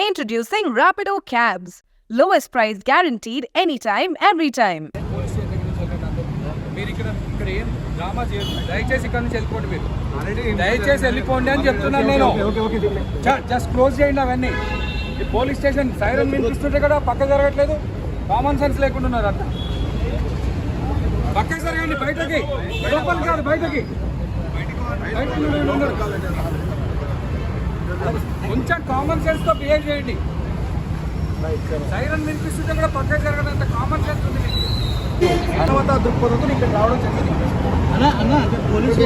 Introducing Rapido Cabs. Lowest price guaranteed anytime, every time. మీరు ఇక్కడ ఏం డ్రామా చేయొద్దు. దయచేసి ఇక్కడ నుంచి వెళ్ళిపోండి. మీరు దయచేసి వెళ్ళిపోండి అని చెప్తున్నాను నేను. జస్ట్ క్లోజ్ చేయండి అవన్నీ. ఈ పోలీస్ స్టేషన్ సైరన్ వినిపిస్తుంటే కదా పక్క జరగట్లేదు. కామన్ సెన్స్ లేకుండా ఉన్నారు అంత. పక్కకి జరగండి, బయటకి. లోపలికి కాదు, బయటకి. కొంచెం కామన్ సెన్స్ తో బిహేవ్ చేయండి. సైరన్ వినిపిస్తుంటే కూడా పక్కకి జరగదంత కామన్ సెన్స్ ఉంది. మానవతా దృక్పథంతో ఇక్కడ రావడం జరిగింది. పోలీసు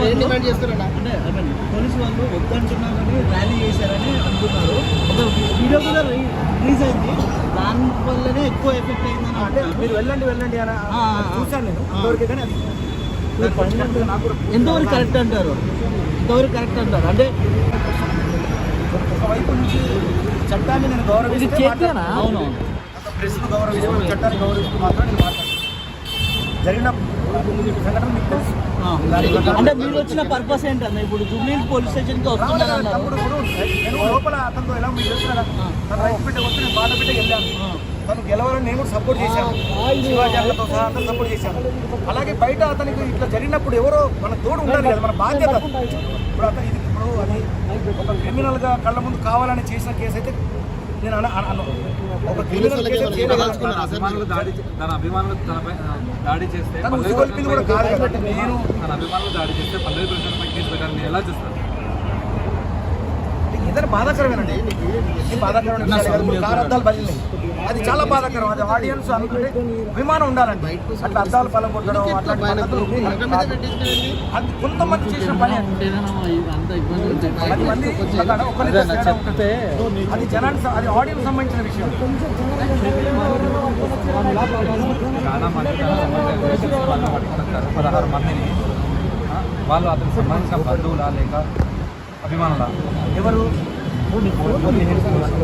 వాళ్ళు వద్దంటున్నారని ర్యాలీ చేశారని అంటున్నారు. ఒక వీడియో కూడా రిలీజ్ అయింది, దాని వల్లనే ఎక్కువ ఎఫెక్ట్ అయిందని. అంటే మీరు వెళ్ళండి అని చూశాను నేను. ఇంతవరకు కానీ ఎంతవరకు కరెక్ట్ అంటారు? అంటే ఒకవైపు నుంచి చట్టాన్ని నేను గౌరవిస్తూ అవును, ప్రెస్ను గౌరవిస్తూ చట్టాన్ని గౌరవిస్తూ మాత్రం నేను మాట్లాడతాను. జరిగిన సంఘటన మీకు తెలుసు. అంటే మీరు వచ్చిన పర్పస్ ఏంటన్నా? ఇప్పుడు జూబ్లీ పోలీస్ స్టేషన్కి వస్తున్నారు. తమ్ముడు నేను లోపల అతనితో ఎలా మీరు తెలుసు కదా, తను రైతు బిడ్డ వస్తే నేను బాధ బిడ్డకి వెళ్ళాను. తను గెలవాలని నేను కూడా సపోర్ట్ చేశాను. శివాజీ అన్నతో సహా అందరూ సపోర్ట్ చేశాను. అలాగే బయట అతనికి ఇట్లా జరిగినప్పుడు ఎవరో మన తోడు ఉండాలి కదా, మన బాధ్యత. ఇప్పుడు అతను ఇది ఇప్పుడు అది ఒక క్రిమినల్గా కళ్ళ ముందు కావాలని చేసిన కేసు అయితే నేను ఒక క్రిమినల్ కేసు తన అభిమానులు దాడి చేస్తే కూడా కాదు కాబట్టి నేను తన అభిమానులు దాడి చేస్తే పల్లవి ప్రశాంత్పై కేసు పెట్టాలని ఎలా చూస్తారు? ఏదైనా బాధాకరమేనండి. బాధాకరమైన కారు అద్దాలు పగిలినాయి, అది చాలా బాధాకరం. అది ఆడియన్స్ అనుకుంటే అభిమానం ఉండాలండి. అట్లా అద్దాలు పలం కొట్టడం అది కొంతమంది చేసిన పని. 10 మంది చెప్తే అది జనానికి, అది ఆడియన్స్ సంబంధించిన విషయం. చాలా మంది 16 మందిని వాళ్ళు అతనికి సంబంధించిన బంధువులా లేక అభిమానులా ఎవరు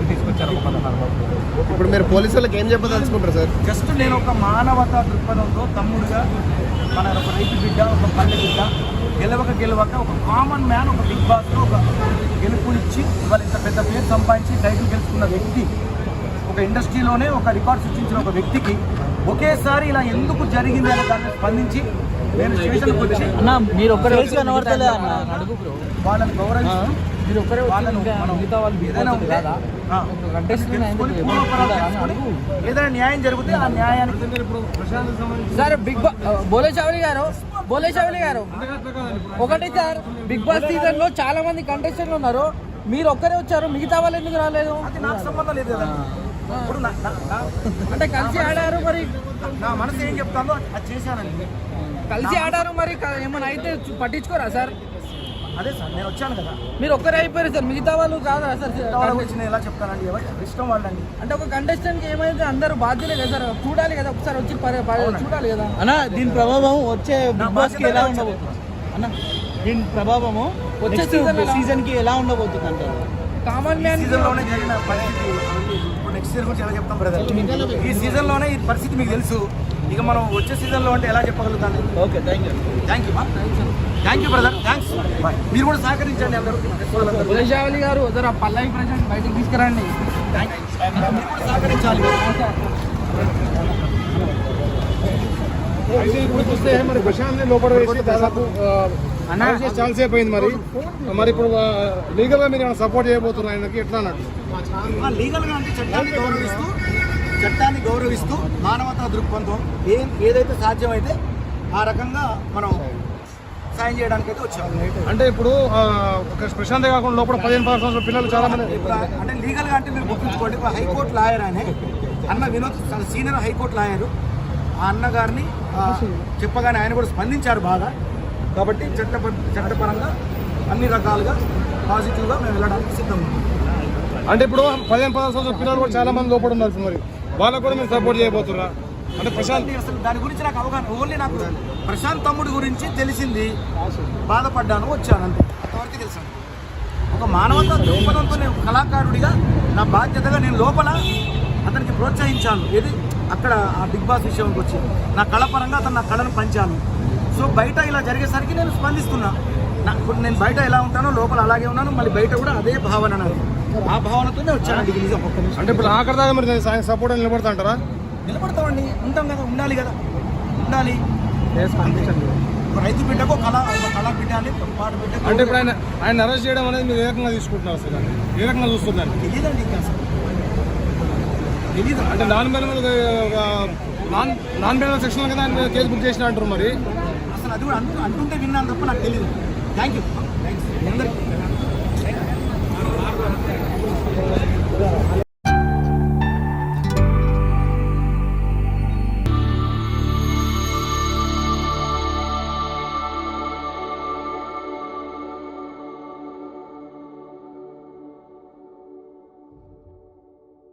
తీసుకొచ్చారు? ఇప్పుడు మీరు పోలీసులకు ఏం చెప్పదలుచుకుంటారు సార్? జస్ట్ నేను ఒక మానవతా దృక్పథంతో తమ్ముడుగా మన ఒక రైతు బిడ్డ, ఒక పల్లె బిడ్డ, గెలవక ఒక కామన్ మ్యాన్, ఒక బిగ్ బాస్లో ఒక గెలుపు ఇచ్చి ఇవాళ ఇంత పెద్ద పేరు సంపాదించి టైటిల్ గెలుచుకున్న వ్యక్తి, ఒక ఇండస్ట్రీలోనే ఒక రికార్డ్ సృష్టించిన ఒక వ్యక్తికి ఒకేసారి ఇలా ఎందుకు జరిగింది అనే దాన్ని స్పందించి నేను స్టేషన్కి వచ్చి వాళ్ళని గౌరవిస్తూ ఏదైనా న్యాయం జరిగితే ఆ న్యాయానికి. సార్ బోలే చవలి గారు ఒకటి సార్, బిగ్ బాస్ సీజన్ లో చాలా మంది కంటెస్టెంట్లు ఉన్నారు, మీరు ఒక్కరే వచ్చారు, మిగతా వాళ్ళు ఎందుకు రాలేదు? అది నాకు సంబంధం లేదు కదా. ఇప్పుడు అంటే కలిసి ఆడారు, మరి నా మనసు ఏం చెప్తానో అది చేశానండి. కలిసి ఆడారు, మరి ఏమైనా అయితే పట్టించుకోరా సార్? అదే సార్, నేను వచ్చాను కదా. మీరు ఒక్కరే అయిపోయారు సార్, మిగతా వాళ్ళు కాదా సార్? వచ్చి నేను ఎలా చెప్తానండి, ఎవరు ఇష్టం వాళ్ళండి. అంటే ఒక కంటెస్టెంట్ కి ఏమైతే అందరూ బాధ్యులే కదా సార్, చూడాలి కదా, ఒకసారి వచ్చి చూడాలి కదా అన్న. దీని ప్రభావం వచ్చే బిగ్ బాస్ కి ఎలా ఉండబోతుంది అన్న? దీని ప్రభావము వచ్చే సీజన్ కి ఎలా ఉండబోతుంది అంటారు? కామన్ మ్యాన్ సీజన్ లోనే జరిగిన పరిస్థితి ఇప్పుడు నెక్స్ట్ సీజన్ గురించి ఎలా చెప్తాం బ్రదర్? ఈ సీజన్ లోనే ఈ పరిస్థితి మీకు తెలుసు. ఇక మనం వచ్చే సీజన్ లో అంటే ఎలా చెప్పగలుగుతాను? Okay, thank you brother, thanks. మీరు కూడా సహకరించండి అందరూ. బులేషావలి గారు జర పల్లవి ప్రశాంత్ బయటకు తీసుకురండి. మీరు కూడా సహకరించాలి. అయితే ఇప్పుడు చూస్తే మరి ప్రశాంత్ లోపల వేసి దాదాపు ఛాన్స్ అయిపోయింది. మరి ఇప్పుడు లీగల్ గా మీరు సపోర్ట్ చేయబోతున్నారు ఆయనకి, ఎట్లా అన్నట్టు? లీగల్ గా అంటే చట్టాన్ని గౌరవిస్తూ మానవతా దృక్పథంతో ఏదైతే సాధ్యమైతే ఆ రకంగా మనం సాయం చేయడానికి అయితే వచ్చాము. అంటే ఇప్పుడు ప్రశాంత్ కాకుండా లోపల 15-16 సంవత్సరాల పిల్లలు చాలా మంది. అంటే లీగల్ గా అంటే మీరు గుర్తుంచుకోండి, హైకోర్టు లాయర్ అనే అన్న వినోద్, సీనియర్ హైకోర్టు లాయరు, ఆ అన్నగారిని చెప్పగానే ఆయన కూడా స్పందించారు బాగా. కాబట్టి చట్టపరంగా అన్ని రకాలుగా పాజిటివ్గా మేము వెళ్ళడానికి సిద్ధంగా ఉన్నాం. అంటే ఇప్పుడు 15-16 సంవత్సరాల పిల్లలు కూడా చాలా మంది లోపల ఉన్నారు, మరి వాళ్ళకు కూడా మేము సపోర్ట్ చేయబోతున్నా. అంటే ప్రశాంత్ అసలు దాని గురించి నాకు అవగాహన, ఓన్లీ నాకు ప్రశాంత్ తమ్ముడి గురించి తెలిసింది, బాధపడ్డాను, వచ్చాను, అంతే. అంతవరకు తెలుసాను. ఒక మానవతా దృక్పథంతో నేను కళాకారుడిగా నా బాధ్యతగా నేను లోపల అతనికి ప్రోత్సహించాను. ఏది అక్కడ ఆ బిగ్ బాస్ విషయానికి వచ్చి నా కళ పరంగా అతను నా కళను పంచాను. సో బయట ఇలా జరిగేసరికి నేను స్పందిస్తున్నా. ఇప్పుడు నేను బయట ఎలా ఉంటానో లోపల అలాగే ఉన్నాను, మళ్ళీ బయట కూడా అదే భావన నాది. ఆ భావనతోనే వచ్చానండి ఇది నిజం. ఒక్క నిమిషం అంటే ఇప్పుడు ఆఖరి దాకా మరి ఆయన సపోర్ట్ నిలబడతా అంటారా? నిలబడతామండి, ఉంటాం కదా, ఉండాలి కదా, ఉండాలి. రైతు బిడ్డకు కళ పెట్టాలి, పాట బిడ్డకు. అంటే ఇప్పుడు ఆయన అరెస్ట్ చేయడం అనేది మీరు ఏ రకంగా తీసుకుంటున్నారు అసలు? ఏ రకంగా చూస్తున్నారు? తెలియదండి ఇంకా అసలు తెలీదు. అంటే నాన్ బెయిలబుల్ సెక్షన్ కదా ఆయన కేసు బుక్ చేసిన అంటారు మరి. అసలు అది కూడా అంటుంటే విన్నాను తప్ప నాకు తెలియదు. థ్యాంక్ యూ అందరికీ.